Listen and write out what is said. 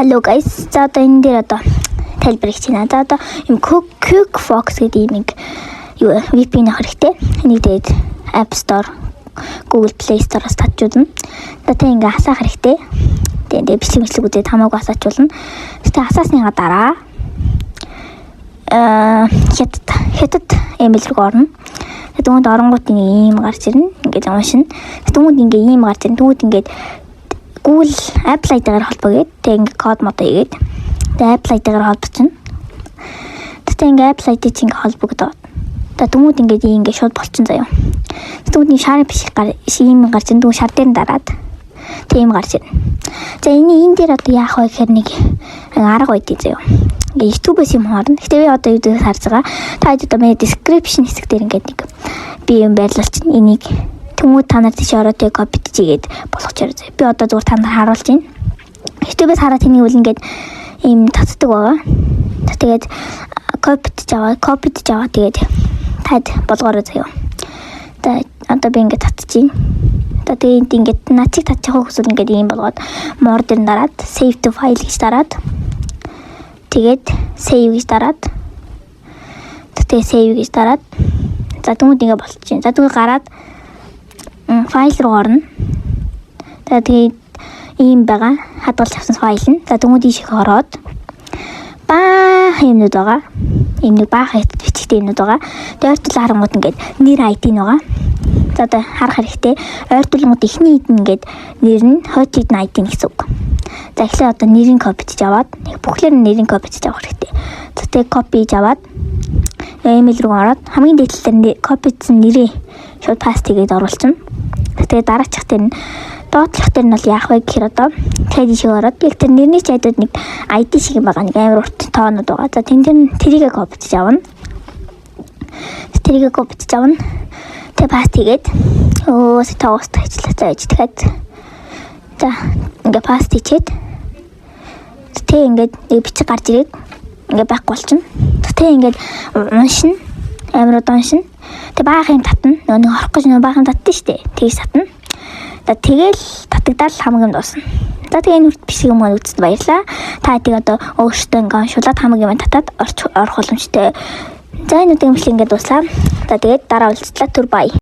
Hello guys. За одоо энэ дээр одоо тайлбар хийж байна. За одоо юм Quick Fox гэдэг юм юу VPN авах хэрэгтэй. Энийг тэгээд App Store, Google Play Store-оос татчихулна. Одоо тэг ингээ хасаах хэрэгтэй. Тэгээд бичлэг үзээд хамаагүй хасаачулна. Тэгээд хасаасныхаа дараа хятад email руу орно. Тэгвэл оронгууд ийм гарч ирнэ. Ингээд уншина. Тэгвэл ингээ ийм гарч ирнэ. Тэгвэл ингээд Google Apple ID-гаар холбоогээд тэг ингээ код мод хийгээд тэг Apple ID-гаар холбочихно. Тэгтээ ингээ Apple ID чинь ингээ холбогдоод. Тэгвэл ингээ шууд болчихно заяа. Тэгвэл энэ шарын биш ийм гарч ирнэ. Тэгвэл шар дээр нь дараад тийм гарч ирнэ. За энэ дээр одоо яах вэ гэхээр нэг арга байдгийг заяа. Ингээ YouTube-ээс юм харна. Гэтэ би одоо YouTube-ээс харж байгаа. Та одоо миний description хэсэг дээр ингээ нэг би юм байрлуулчихна. Энийг тэмүүд та нар тийш ороод яг копи хийгээд болгоч ярь. Би одоо зүгээр та нар харуулж байна. YouTube-ээс хараад тэний үл ингээд ийм татдаг байгаа. Тэгээд копи хийж аваа тэгээд тад болгоорой заяа. Одоо би ингээд татчихин. Тэгээд ингээд начиг татчих хүсвэл ингээд ийм болгоод more дээр дараад save to file гэж дараад тэгээд save гэж дараад тэгээд save гэж дараад за тэгвэл ингэ болчихжээ. За тэгвэл гараад файл руу орно. Тэгээд ийм байгаа. Хадгалж авсан файл нь. За тэгвэл ийшээ ороод баах юмнууд байгаа. Ийм нэг баах бичигтэй юмнууд байгаа. Тэгээд ойртол харангууд ингээд нэр ID нь байгаа. За одоо харах хэрэгтэй. Ойртолгууд ихний хэд ингээд нэр нь хойд ID нь гэсэн үг. За эхлээд одоо нэрийн копи хийж аваад бүхлээр нь нэрийн копи хийж авах хэрэгтэй. За тэгээд копи хийж аваад email руу ороод хамгийн дээдлэлээр копицсан нэрээ шууд паст хийгээд оруулчихна. Тэгээд дараачих дээр нь доотлох дээр нь бол яах вэ гэхээр одоо тэгээд шиг ороод яг тэр нэрний чайдад нэг ID шиг байгаа нэг амар урт тоонууд байгаа. За тэрийг копи хийж авна. Тэрийг копи хийж авна. Тэгээд паст хийгээд тоогоос ажиллаа за тэгээд за ингээ паст хийчихэд тэг ингээд нэг бичиг гарч ирээд ингээ байхгүй болчихно. Тэг ингээд уншина. Амар уншина. Тэг баах юм татна. Нэг орох гэж баах юм татна штэ. Тэгж татна. Тэгэл татагдаад хамаг юм дуусна. За тэгээ энэ хүрт бишиг юм үзэд баярлаа. Та тийг одоо өөртөө ингээ уншуулад хамаг юм татаад орох боломжтой. За энэ үеийн мэдлэг ингээ дуслаа. За тэгээд дараа уулзлаа. Түр бай.